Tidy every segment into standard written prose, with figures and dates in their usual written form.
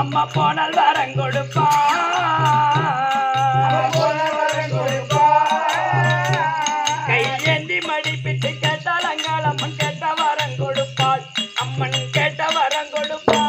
அம்மா போனால் வரம் கொடுப்பா கையேந்தி மடிப்பிட்டு கேட்டால் அங்காள் அம்மன் கேட்ட வரம் கொடுப்பாள் அம்மன் கேட்ட வரம் கொடுப்பா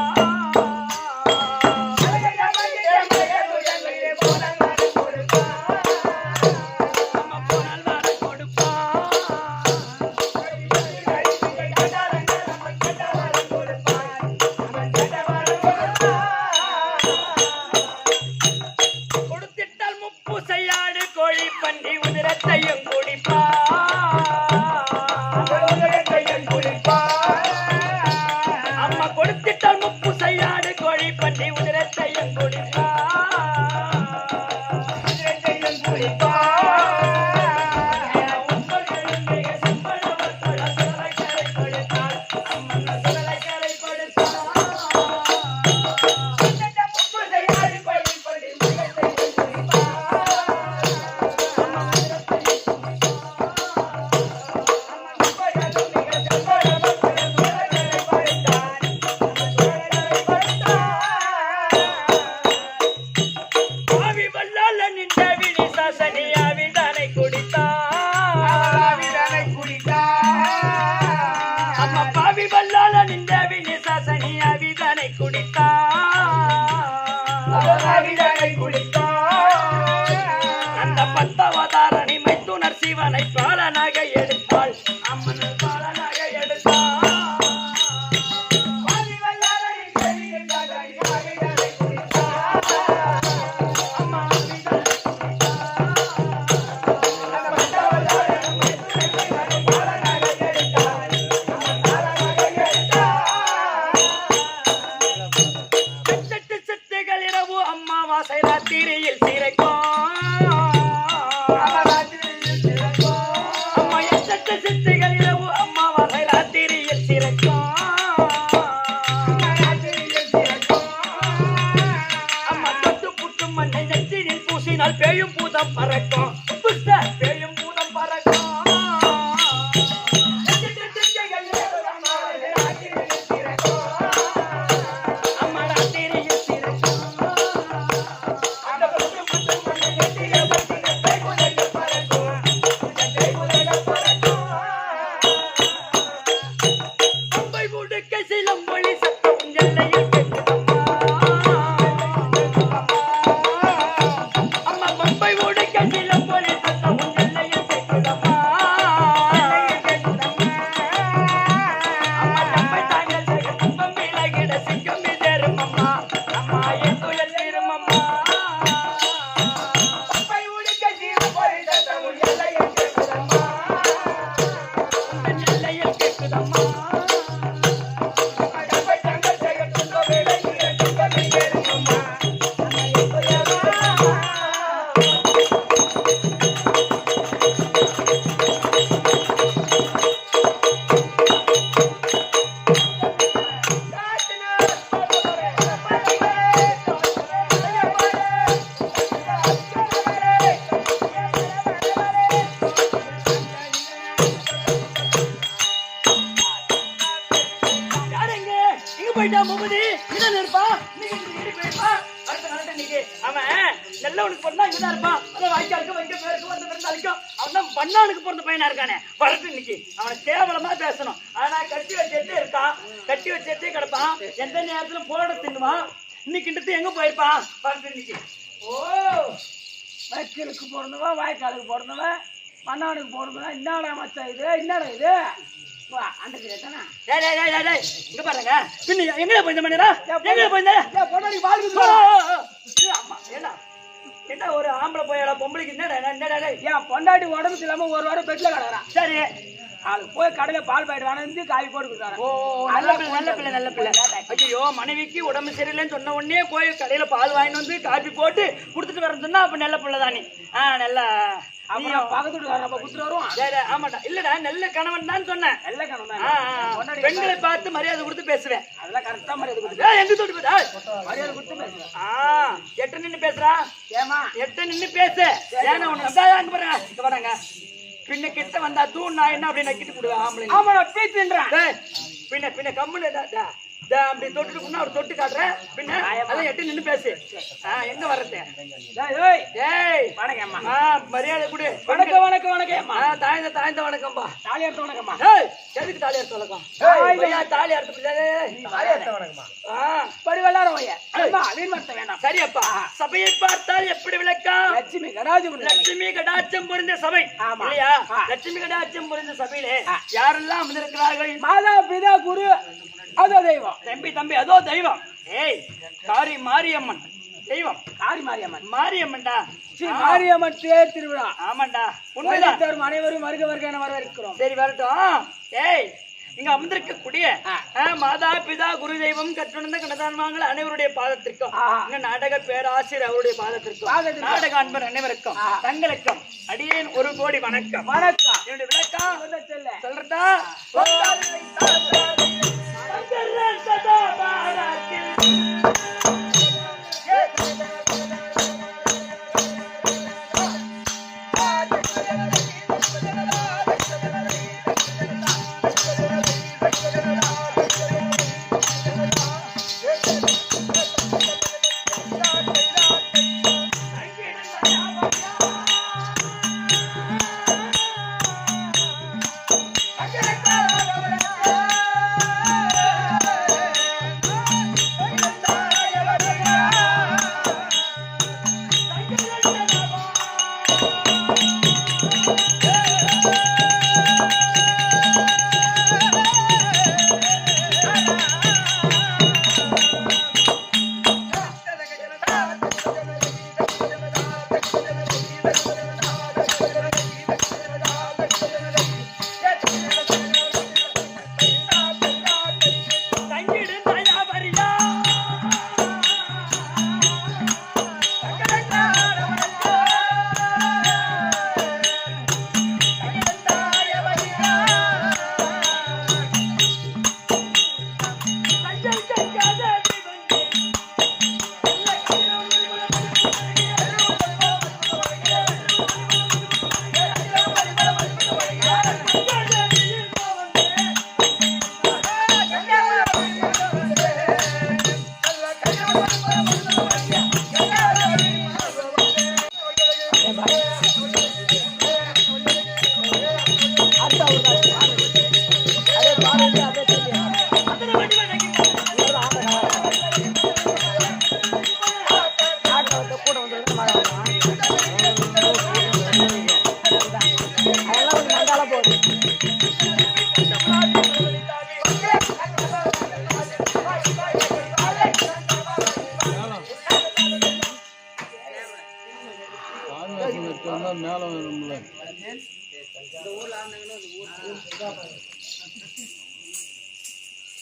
அந்த பத்தவதாரணி மைத்துனர் சிவனை பாலனாக எடுத்தாள் அம்மன் பாலனாக எடுத்தாள் அம்மாவாசை ராத்திரியில் சிறைக்கும் அம்மா எட்டு சித்துகள் இரவு அம்மாவாசை ராத்திரியில் சிறைக்கும் அம்மா தொட்டு புட்டு மண்ணை நெற்றினில் பூசினால் பேயும் பூதம் பறக்கும் பேயும் பூதம் பறக்கும் நல்லவனுக்கு பிறந்தா இங்கதான் இருப்பான். அதான் வாய்க்காலுக்கு வைக்க பேருக்கு வந்து பிறந்தாலும் அவன் தான் பண்ணானுக்கு பிறந்த பையனா இருக்கானே. வரட்டு இன்னைக்கு அவனை கேவலமா பேசணும். ஆனா கட்டி வச்சுட்டே இருக்கான், கட்டி வச்சுட்டே கிடப்பான், எந்த நேரத்திலும் போட தின்னுவான். இன்னைக்கு எங்க போயிருப்பான் வரட்டு இன்னைக்கு. ஓ வைக்கலுக்கு போறந்தவன் வாய்க்காலுக்கு போறந்தவன் மண்ணானுக்கு போறந்தவன் என்னடா மச்சா இது என்னடா இது இங்க பாருங்க பின்ன எங்க போயிருந்த மணிரா எங்க போயிருந்த பொண்டாடி வாழ்க்கை என்ன ஒரு ஆம்பளை போயடா பொம்பளைக்கு என்னடா ஏன் பொண்டாட்டி உடம்பு இல்லாம ஒரு வாரம் பெட்ல கிடக்குறான். சரி அவளுக்கு போய் கடையில பால் பாயிட்டு வாங்கி காய் போட்டு கொடுத்தாரு. ஓ நல்ல பிள்ளை. ஐயோ மனைவிக்கு உடம்பு சரியில்லைன்னு சொன்ன உடனே போய் கடையில பால் வாங்கிட்டு வந்து காப்பி போட்டு கொடுத்துட்டு வரேன்னு சொன்னா அப்ப நல்ல பிள்ளை தானே. நல்லா அப்புறம் பக்கத்து வீட்டுக்காரன் நம்ம குடுத்துட்டு வருவோம். ஆமாடா இல்லடா நல்ல கணவன் தான் சொன்னேன். நல்ல கணவன் பெண்களை பார்த்து மரியாதை கொடுத்து பேசுவேன். அதெல்லாம் கரெக்டா மரியாதை கொடுத்து எங்க தொட்டு மரியாதை கொடுத்து பேசுவேன். எட்ட நின்னு பேசுறா ஏமா எட்ட நின்னு பேசு. ஏன்னா உனக்கு அங்க பாருங்க இங்க பாருங்க பின்ன கிட்ட வந்தா தூண் நான் என்ன அப்படி நக்கிட்டு போடுவேன் ஆம்பளை. ஆமா பேசுன்றேன் பின்ன பின்ன கம்முன்னு அப்படி தொட்டுட்டு அவர் தொட்டு காட்டுறேன். பின்ன அதான் எட்டு நின்னு பேசு. எங்க வர்றது மரியாதை கொடு. வணக்கம் வணக்கம் வணக்கம் தாய்ந்த வணக்கம்பா. தாலி அறுத்த வணக்கம்மா. எதுக்கு தாலி அறுத்த வணக்கம்? தாலி அறுத்த வணக்கமா படி வல்லாரம் வேண்டாம். சரியப்பா சபையை பார்த்தால் எப்படி விளக்கம்? லட்சுமி கடாட்சம் லட்சுமி கடாட்சம் புரிந்த சபை இல்லையா? லட்சுமி கடாட்சம் புரிந்த சபையிலே யாரெல்லாம் வந்திருக்கிறார்கள்? மாதா பிதா குரு அதோ தெய்வம். தம்பி அதோ தெய்வம். ஏய் காரி மாரியம்மன் தெய்வம். காரி மாரியம்மன் மாரியம்மன்டா. மாரியம்மன் தேர் திருவிழா. ஆமாண்டா உண்மைதான். அனைவரும் வருக வருக என வரவேற்கிறோம். சரி வரட்டும். ஏய் இங்க அமர்ந்திருக்கக்கூடிய மாதா பிதா குரு தெய்வம் கற்றுணர்ந்த கணதான்மாங்கள் அனைவருடைய பாதத்திற்கும் இங்க நாடக பேராசிரியர் அவருடைய பாதத்திற்கும் நாடக அன்பர் அனைவருக்கும் தங்களுக்கும் அடியேன் 1 கோடி வணக்கம். வணக்கம். என்னுடைய விளக்கம் சொல்றதா?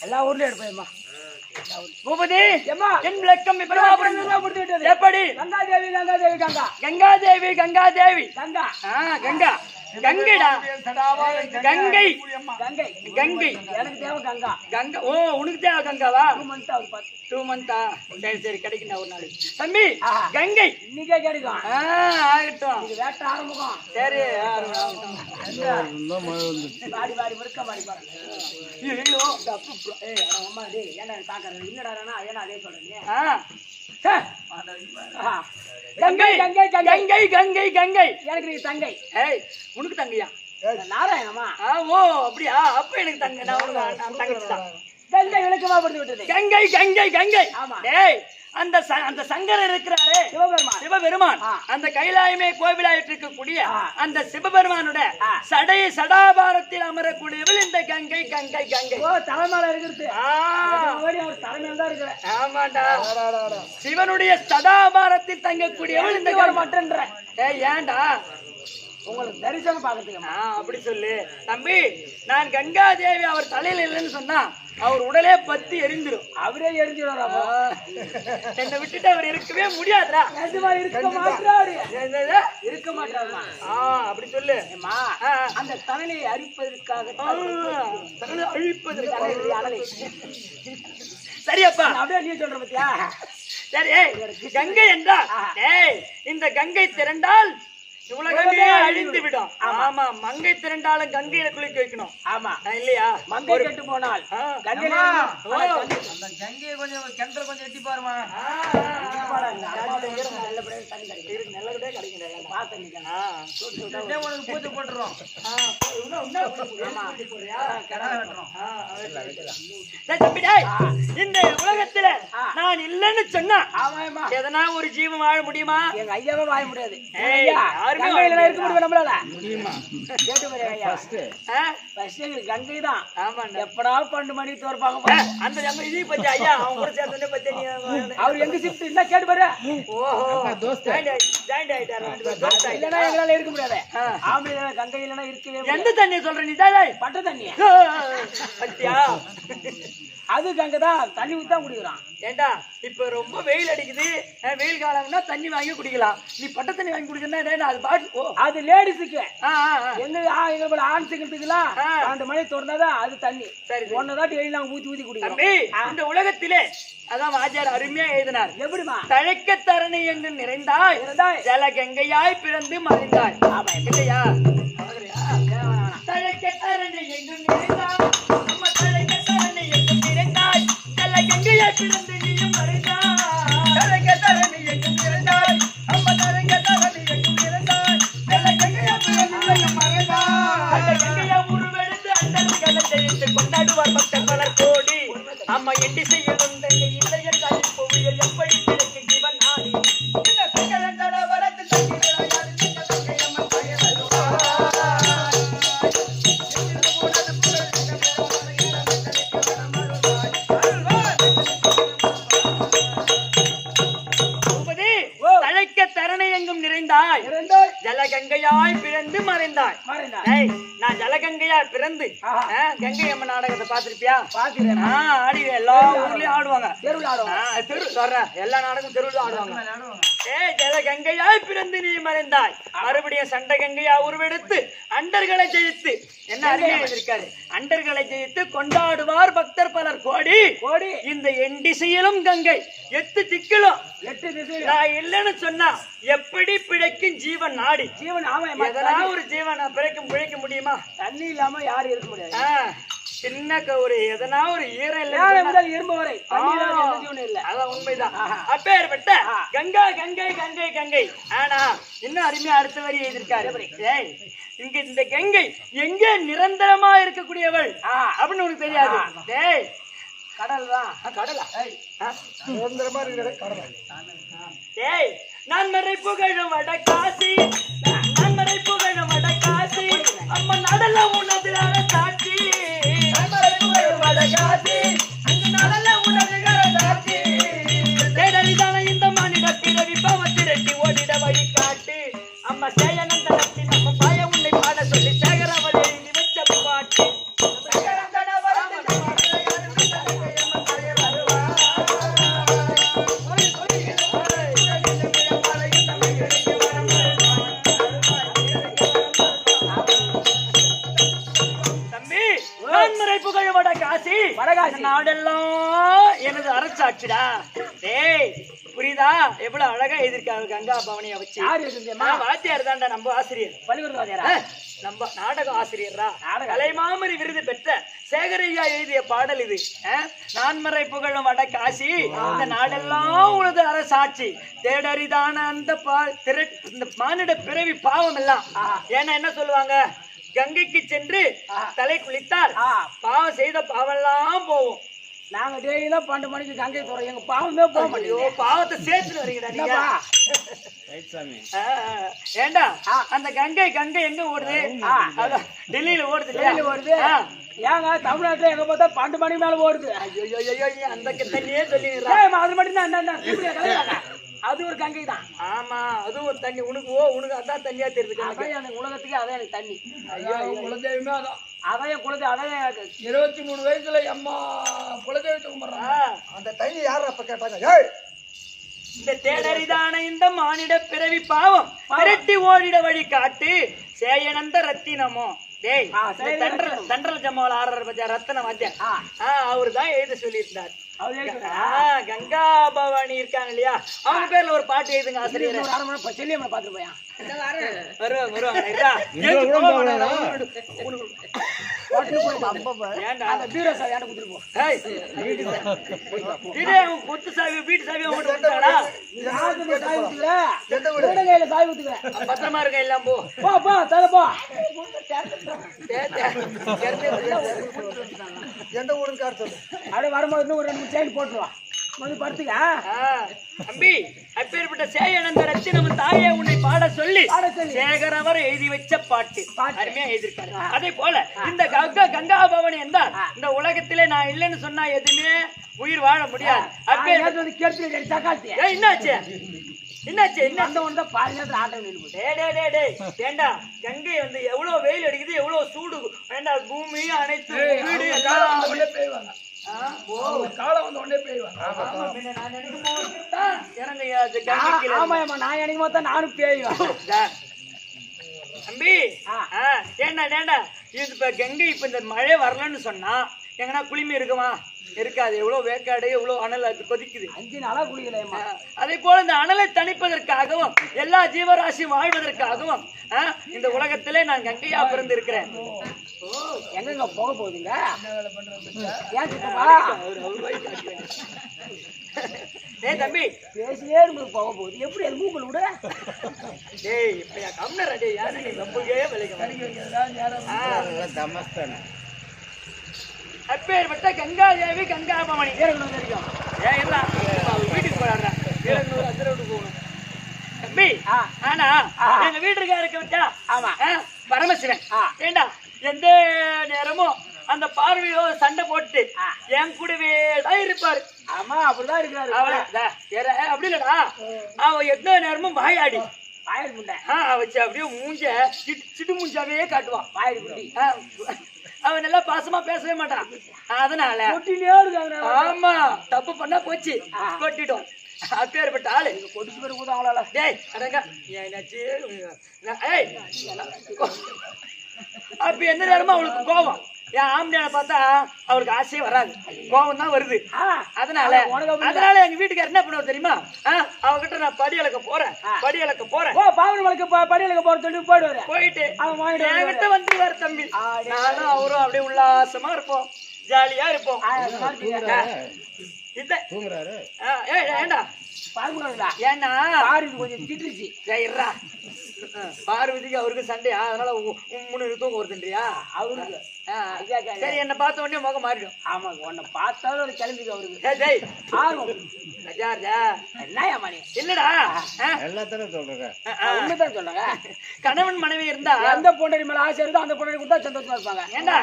எல்லா ஊர்லயும் எடுப்பேம்மா. பூபதி ஏம்மா என் விளக்கம் எப்படி? கங்கா தேவி கங்கா தேவி கங்கா கங்கா தேவி கங்கா தேவி கங்கா கங்கா கங்கைடா கங்கை கங்கை கங்கை எனக்கு தேவை கங்கா கங்கை ஓ உனக்கு தேவை கங்காவா 2 months ஆகுது பாத்து 2 months சரி சரி கிடைக்கும் ஒரு நாள் தம்பி கங்கை இன்னைக்கே கிடைக்கும் ஆகட்டும் இது வேட்ட ஆரம்பம் சரி பாடி பாடி முறுக்க பாடி பாரு ஐயோ ஏய் அம்மா டேய் என்ன பாக்கற இல்லடா ஏன்னா அதே சொல்றீங்க கங்கை கங்கை கங்கை கங்கை கங்கை எனக்கு நீ தங்கை ஏய் உனக்கு தங்கையா நாராயணமா ஓ அப்படியா அப்ப எனக்கு தங்கை நான் உனக்கு தங்கச்சி தான் கங்கை விளக்கமா படுத்து விட்டது கங்கை கங்கை கங்கை ஆமா டேய் அந்த சங்கரர் இருக்கிறாரே சிவபெருமான் அந்த கைலாயமே கோவிலாயிட்டு இருக்கக்கூடிய அந்த சிவபெருமானோட சடாபாரத்தில் அமரக்கூடியவள் இந்த கங்கை கங்கை கங்கை ஓ தலைமையில இருக்குது தலைமையில தான் இருக்கிற ஆமாண்டா சிவனுடைய சடாபாரத்தில் தங்கக்கூடியவள் இந்த மட்டன்ற ஏன்டா உங்களுக்கு தரிசனம் பார்க்கறதுக்கு அப்படி சொல்லு தம்பி நான் கங்கா தேவி அவர் தலையில இல்லைன்னு சொன்னா அவர் உடலே பத்தி எரிஞ்சிடும் அவரே எரிஞ்சிடுறாரா என்னை விட்டுட்டு அவர் இருக்கவே முடியாதுடா இருக்க மாட்டாரு இருக்க மாட்டாரு அப்படி சொல்லு அந்த தனலை அழிப்பதற்காக அழிப்பதற்காக சரியப்பா அப்படியே நீ சொல்ற பத்தியா சரி கங்கை என்றா இந்த கங்கை திரண்டால் உலகமே அழிந்து விடும் ஆமா மங்கை திரண்டாலும் கங்கையில குளிக்க வைக்கணும் ஆமா இல்லையா மங்கை கெட்டு போனால் கங்கையை கொஞ்சம் கிணத்துல கொஞ்சம் எட்டி பாருமா பூஜை போட்டுறோம் இந்த உலகத்துல நான் இல்லைன்னு சொன்னா எதனா ஒரு ஜீவன் வாழ முடியுமா எங்க ஐயாவே வாழ முடியாது இருக்க முடியும் நம்மளால கங்கை தான் எப்படா 12 மணிக்கு தோற்பாங்க அந்த இதை பத்தி ஐயா அவங்க கூட சேர்ந்து பத்தி அவர் எங்க ஷிஃப்ட் இருந்தா கேட்டு பாரு இல்லனா எங்களால இருக்க முடியாது ஆம்பளை கங்கை இல்லனா இருக்கவே எந்த தண்ணி சொல்ற நீ தாய் பட்ட தண்ணி பத்தியா அது கங்கை தான் தண்ணி ஊத்தா குடிக்கிறான் ஏண்டா இப்ப ரொம்ப வெயில் அடிக்குது வெயில் காலம்னா தண்ணி வாங்கி குடிக்கலாம் நீ பட்ட தண்ணி வாங்கி குடிக்கணும் அது பாட்டு அது லேடிஸுக்கு எங்க போல ஆண்களுக்குலாம் 12 மணி திறந்தாதான் அது தண்ணி சரி ஒன்னதான் டெய்லி நாங்க ஊத்தி ஊத்தி குடிக்கிறோம் இந்த உலகத்திலே அதான் ஆச்சார் அருமையா எழுதினார் எப்படிமா தழைக்க தரணி என்று நிறைந்தாய் ஜல கங்கையாய் பிறந்து மறைந்தாய் இல்லையா தழைக்க தரணி என்று நிறைந்தாய் தழைக்க தரணி என்று நிறைந்தாய் ஜல கங்கையாய் பிறந்து நீயும் மறைந்தாய் தழைக்க தரணி என்று நிறைந்தாய் அம்மா தழைக்க தரணி என்று நிறைந்தாய் ஜல கங்கையாய் பிறந்து நீயும் மறைந்தாய் அந்த கங்கையா உருவெடுத்து அண்டர்களை ஜெயித்து கொண்டாடுவார் பக்தர் பலர் கோடி அம்மா எட்டி செய்ய எப்படி கிடைக்கும் ஜீவன் நாடி இந்த சங்கரன் வரத்து தழைக்க தரணை எங்கும் நிறைந்தாய் ஜலகங்கையாய் பிறந்து மறைந்தாய் நான் ஜலகங்கையாய் பிறந்து கங்கை அம்மன் நாடகத்தை பாத்திருப்பியா ஆடி எல்லா ஊர்லயும் ஆடுவாங்க தெரு சொல்றேன் எல்லா நாடகம் தெருவில் ஆடுவாங்க ஜலகங்கையாய் பிறந்து நீ மறைந்தாய் மறுபடியும் சண்டை கங்கையா உருவெடுத்து அண்டர்களை ஜெயித்து என்ன அருமையா இருக்காரு அண்டர்களை ஜெயித்து கொண்டாடுவார் பக்தர் பலர் கோடி கோடி இந்த எண்டிசையிலும் கங்கை 8 திக்கிலும் 8 திசையிலும் நான் இல்லைன்னு சொன்னா எப்படி பிழைக்கும் ஜீவன் நாடி ஜீவன் எதனா ஒரு ஜீவன் பிழைக்க முடியுமா தண்ணி இல்லாம யாரும் இருக்க முடியாது சின்ன ஒரு எதனா ஒரு ஈரம் இரும்பு வரை அதான் உண்மைதான் அப்பேற்பட்ட கங்கா கங்கை கங்கை கங்கை ஆனா இன்னும் அருமையா அடுத்த வரி எழுதியிருக்காரு இங்க இந்த கங்கை எங்க நிரந்தரமா இருக்கக்கூடியவள் அப்படின்னு உனக்கு தெரியாது டேய் கடல் தான் கடலா நிரந்தரமா இருக்கிற கடல் டேய் நான் மறை புகழும் வட காசி நான் மறை புகழும் வட காசி அம்மா நடல உனதுல சாட்சி நான் மறை புகழும் வட காசி அங்க நடல உனதுல சாட்சி தேடரிதான இந்த மானிட பிறவி பவத்திரட்டி ஓடிட வழி காட்டு அம்மா சேயனந்த ரத்தி நம்ம பாய உன்னை பாட சொல்லி சேகரவளை எழுதி வச்ச பாட்டு அரசாட்சி. நாடெல்லாம் எனது அரசாட்சிடா. டேய் புரியுதா? எவ்வளவு அழகா எழுதிருக்காங்க கங்கா பவனிய வச்சு. யாரு எழுதுமா? வாத்தியார் தான்டா, நம்ம ஆசிரியர். பள்ளிக்கூட வாத்தியாரா? நம்ம நாடக ஆசிரியர்ரா. நாடக கலைமாமணி விருது பெற்ற சேகரையா எழுதிய பாடல் இது. நான்மறை புகழும் வட காசி, இந்த நாடெல்லாம் உனது அரசாட்சி. தேடரிதான அந்த இந்த மானிட பிறவி பாவம் எல்லாம். ஏன்னா என்ன சொல்லுவாங்க, கங்கைக்கு சென்று தலை குளித்தால் பாவம் செய்த பாவெல்லாம் போகும். நாங்க டெய்லியும் 12 மணிக்கு கங்கை தோறோம், எங்க பாவமே போக மாட்டேங்குது. பாவத்தை சேர்த்துட்டு வரீங்கடா நீங்க. ஏண்டா அந்த கங்கை எங்க ஓடுது? டெல்லியில ஓடுது. டெல்லியில ஓடுது. ஏங்க தமிழ்நாட்டுல எங்க பார்த்தா 12 மணிக்கு மேல ஓடுது. ஐயோ அந்த தண்ணியே சொல்லி அது மட்டும் தான் அது ஒரு கங்கை தான். ஆமா அதுவும் ஒரு தண்ணி. உனக்கு அதான் தண்ணியா தெரியுது. அதான் எனக்கு உலகத்துக்கு அதான் எனக்கு தண்ணி. ஐயோ குலதெய்வமே அதான். அதையும் குலதெய்வம் அதையும் எனக்கு 23 வயசுல அம்மா குலதெய்வத்தை கும்பிடுறாங்க. அந்த தண்ணி யாரு அப்ப கேட்டாங்க? இந்த தேடரிதான இந்த மானிட பிறவி பாவம் விரட்டி ஓடிட வழி காட்டு சேயனந்த ரத்தினமோ. டேய் தண்டல் ஜமால் ஆடுற பத்தியா ரத்தன வாத்தியா, அவரு தான் எழுத சொல்லியிருந்தார். கங்கா பவானி இருக்காங்க இல்லையா, அவங்க பேர்ல ஒரு பாட்டு எழுதுங்க ஆசிரியர். பாத்துட்டு போயா கொத்து சாவி வீட்டு சாவி பத்திரமா இருக்க எல்லாம் போ எந்த ஊருக்கு கார் சொல்லு. அப்படியே வரும்போது ஒரு 2 செயின் போட்டுருவா வந்து படுத்துக்க. தம்பி அப்பேற்பட்ட சேயனந்த ரத்தினம் தாயே உன்னை பாட சொல்லி சேகரவர் எழுதி வச்ச பாட்டு அருமையா எழுதியிருக்காரு. அதே போல இந்த கங்கா பவனி என்றால் இந்த உலகத்திலே நான் இல்லைன்னு சொன்னா எதுவுமே உயிர் வாழ முடியாது. என்னாச்சு என்னாச்சு என்ன அந்த ஒன்று பால் நேரத்தில் ஆட்டம் நின்று ஏண்டா கங்கை வந்து எவ்வளவு வெயில் அடிக்குது, எவ்வளவு சூடு. வேண்டா பூமி அனைத்து வீடு பெய்வாங்க. காலம் வந்து உடனே பெய்வாங்க. நான் எனக்கு மொத்தம் நானும் பேய்வேன் தம்பி. ஏண்டா இப்ப கங்கை இப்ப இந்த மழை வரலன்னு சொன்னா எங்கன்னா குளிமை இருக்குமா? இருக்காது. எவ்வளவு வேக்காடு எவ்வளவு அனல் அது கொதிக்குது. 5 நாளா குளிக்கல. அதே போல இந்த அனலை தணிப்பதற்காகவும் எல்லா ஜீவராசியும் வாழ்வதற்காகவும் இந்த உலகத்திலே நான் கங்கையா பிறந்து இருக்கிறேன். எங்க போக போகுதுங்க? தம்பி பேசியே போக போகுது. எப்படி அது மூக்கல் விட? டேய் இப்ப கம்னர் டேய் யாரு நீ ரொம்பவே அப்பேற்பட்ட கங்கா தேவி கங்கா பவனி தெரியும். வீட்டுக்கு போறாங்க போகணும் தம்பி. ஆனா எங்க வீட்டுக்காரருக்கு விட்டா பரமசிவன் ஏண்டா எந்த நேரமும் அந்த பார்வையோ சண்டை போட்டு என் கூடவே தான் இருப்பாரு. ஆமா அப்படிதான் இருக்காரு. அப்படி இல்லடா, அவ எந்த நேரமும் வாயாடி வச்சு அப்படியே மூஞ்ச சிட்டு மூஞ்சாவே காட்டுவான். அவன் நல்லா பாசமா பேசவே மாட்டான். அதனால ஆமா தப்பு பண்ணா போச்சு கொட்டிட்டோம். அப்பேற்பட்ட ஆளு கொடிச்சு பேர் கூதாங்களா? டேய் அடங்க என்னாச்சு? அப்ப எந்த நேரமும் அவளுக்கு கோபம். என் ஆம்பளையால பார்த்தா அவளுக்கு ஆசையே வராது, கோபம் தான் வருது. அதனால எங்க வீட்டுக்காரர் என்ன பண்ணுவோம் தெரியுமா? அவகிட்ட நான் படி அளக்க போறேன் படி அளக்க போறேன் சொல்லி போயிட்டு என்கிட்ட வந்துருவாரு தம்பி. நானும் அவரும் அப்படியே உல்லாசமா இருப்போம், ஜாலியா இருப்போம். ஏண்டா ஏன்னா கொஞ்சம் திட்டுச்சு பார்வதிக்கு அவருக்கு சண்டையா, அதனால 3 தூக்கம் வருதுன்றியா அவருக்கு? சரி என்ன பார்த்த உடனே முகம் மாறிடும். ஆமா உன்னை பார்த்தாலும் ஒரு கிளம்பிக்கு அவருக்கு இல்லடா எல்லாத்தையும் சொல்றேன். உண்மைதான் சொல்றாங்க. கணவன் மனைவி இருந்தா எந்த பொண்ணு மேல ஆசை இருந்தா அந்த பொண்ணு கொடுத்தா சந்தோஷமா இருப்பாங்க. ஏண்டா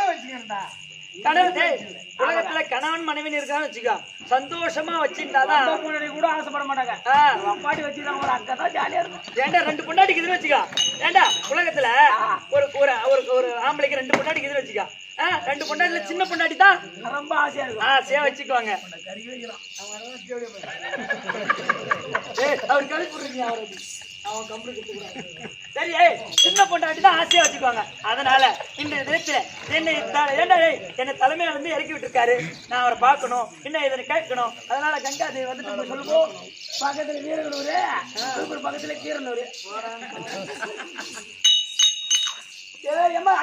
வச்சுக்கிறா கணவன் உலகத்துல கணவன் மனைவி இருக்கான்னு வச்சுக்கோ, சந்தோஷமா வச்சுட்டாதான் கூட ஆசைப்பட மாட்டாங்க. அப்பாட்டி வச்சுதான் அங்கதான் ஜாலியா இருக்கும். ஏண்டா 2 பொண்டாட்டிக்குதுன்னு வச்சுக்கோ. ஏண்டா உலகத்துல ஒரு ஆம்பளைக்கு 2 பொண்டாட்டிக்குதுன்னு வச்சுக்கோ. 2 பொண்டாட்டில சின்ன பொண்டாட்டி தான் ரொம்ப ஆசையா இருக்கும். ஆசையா வச்சுக்குவாங்க. அவர் கழிப்பு அவருக்கு அவன் கம்பெனி சரி சின்ன பொண்டாட்டி தான் ஆசையா வச்சுக்குவாங்க. அதனால இந்த விதத்துல என்னை தலைமையில இருந்து இறக்கி விட்டுருக்காரு. நான் அவரை பார்க்கணும், இன்னும் இதனை கேட்கணும். அதனால கங்கா தேவி வந்து நம்ம சொல்லுவோம். பக்கத்துல வீரனூரு, பக்கத்துல கீரனூரு.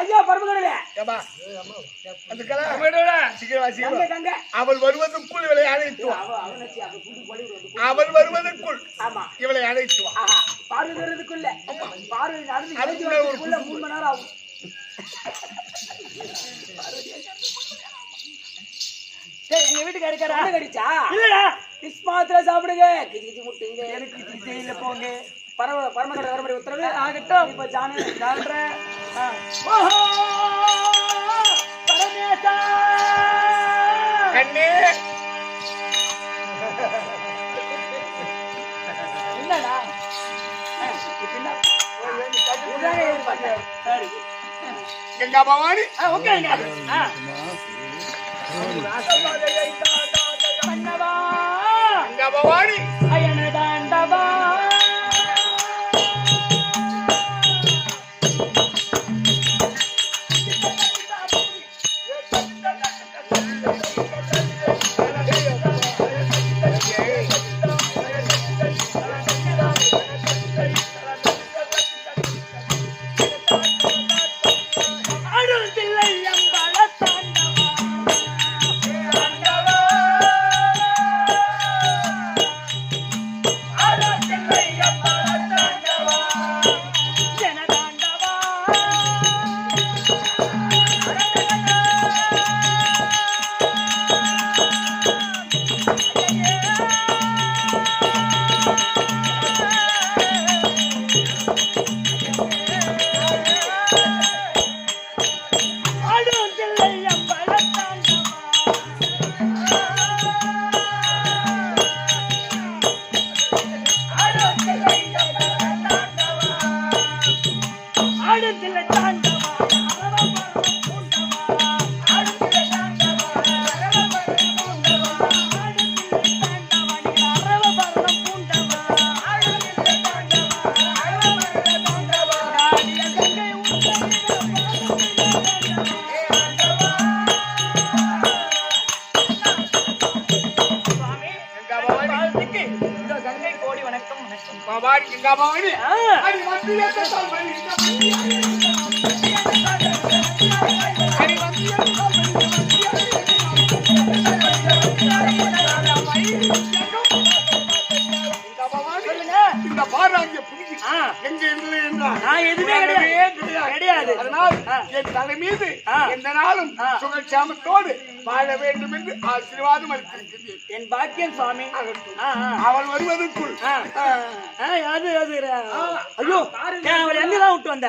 ஐயா பரமகடலே அவள் வருவதற்குள் இவளை அழைத்துவான். அவள் வருவதற்குள் இவளை அழைத்துவான். பார்வைக்குள்ள பார்வை நடந்து 3 மணி நேரம் ஆகும். எங்க வீட்டுக்கு இருக்காரா கடிச்சா இல்லடா பிஸ் மாத்திரை சாப்பிடுங்க. கிச்சி முட்டுங்க. எனக்கு கிச்சி போங்க. பரமகடை வரபடி உத்தரவு ஆகட்டும். இப்ப ஜான்றேன். பரமேசா கண்ணே என்னடா கங்கா பவானி உட்காருங்க. கங்கா பவானி அயனதாண்டவா பவானி கங்கா பவானி இந்த பாராங்கிய புரிஞ்சு எங்க இல்லை என்றால் நான் எதுவுமே கிடையாது. அதனால் என் தலை மீது எந்த நாளும் சுகட்சாமத்தோடு வாழ வேண்டும் என்று ஆசீர்வாதம் அளித்திருக்கிறேன். என் பாக்கியம் சுவாமி. அவள் வருவதற்குள் அது ஐயோ அவளை எங்கதான் விட்டு வந்த?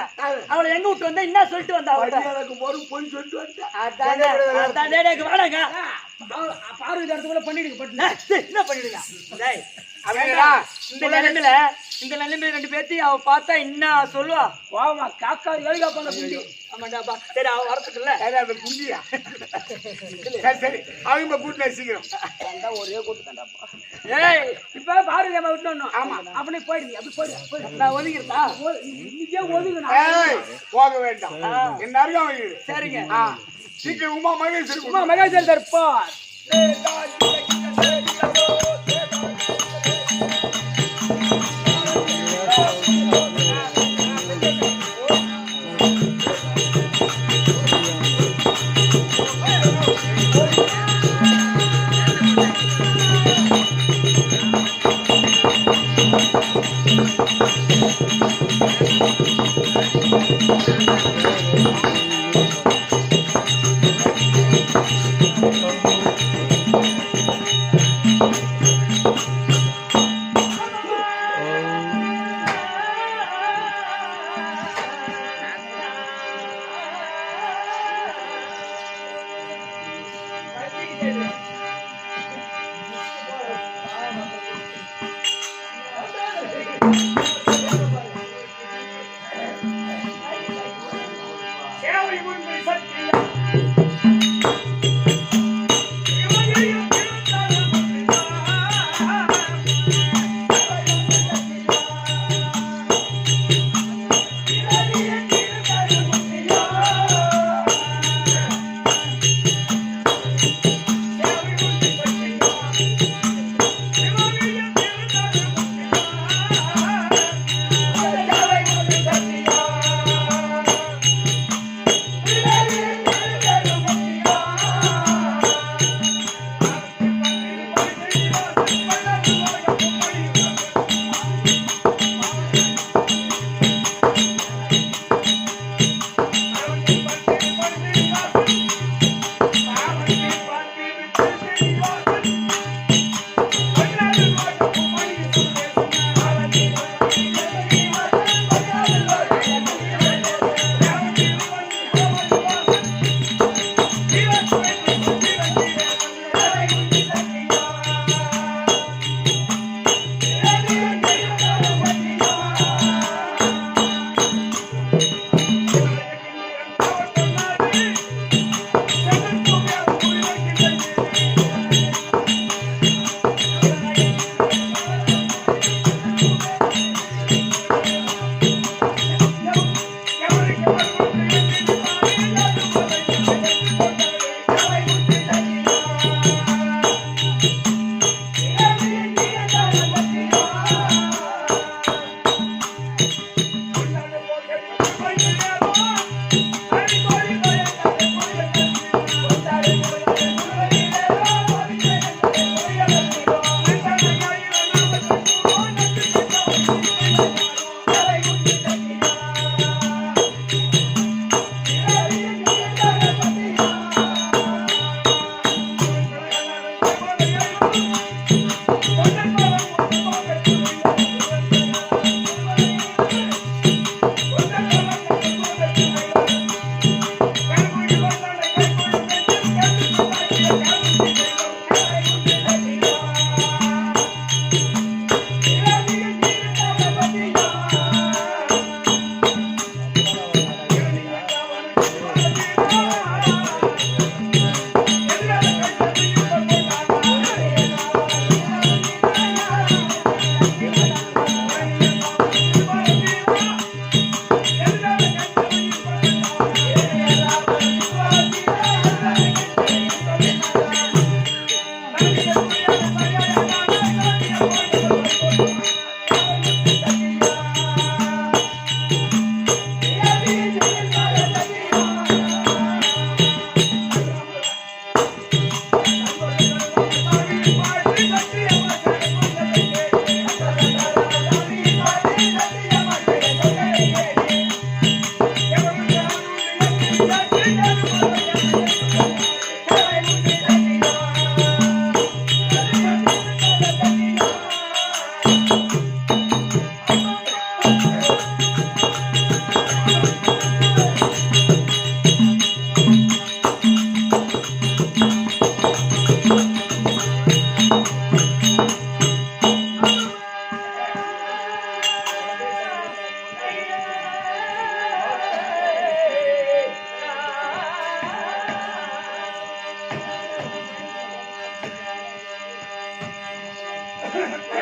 அவளை எங்க விட்டு வந்த? என்ன சொல்லிட்டு வந்த? எனக்கு ஒரு பொய் சொல்லிட்டு வந்தேன். வாடங்க பார்வை இடத்துக்குள்ள பண்ணிடுங்க. என்ன பண்ணிடுங்க? இந்த நிலைமையில 2 பேர்த்தையும் அவ பார்த்தா என்ன சொல்லுவா? வாமா காக்கா எழுகா பண்ண குண்டி. ஆமாடாப்பா. சரி அவ வரத்துக்குல்ல குண்டியா சரி சரி அவங்க கூட்டு சீக்கிரம் ஒரே கூட்டு தாண்டாப்பா. ஏய் இப்ப பார்வை நம்ம விட்டுணும். ஆமா அப்படி போயிடுங்க. அப்படி போயிடு. நான் ஒதுங்கிருந்தா இன்னைக்கே ஒதுங்கணும். போக வேண்டாம். என்ன அருகாமையில் சரிங்க. சீக்கிரம் உமா மகேஸ்வரி உமா மகேஸ்வரி தர்பார்.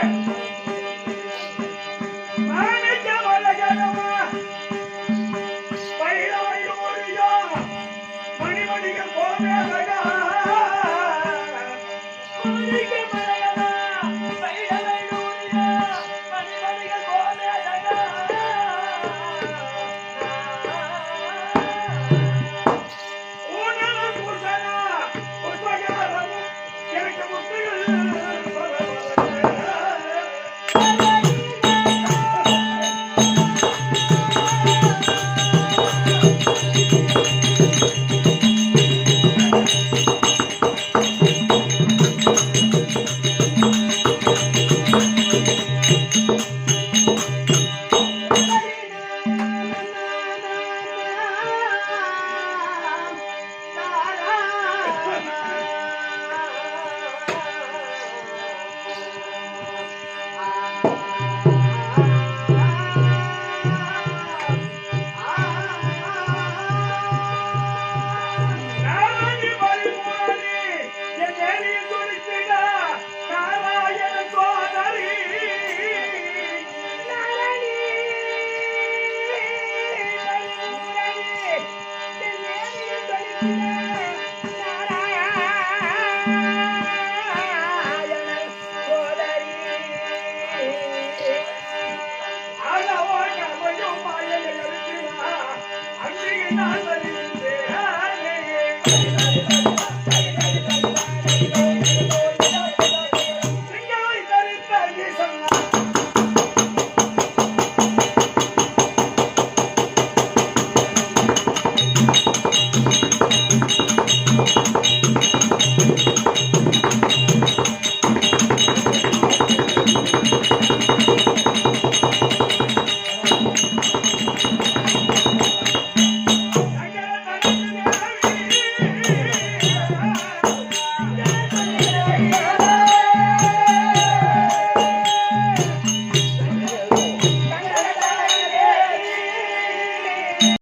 Thank you.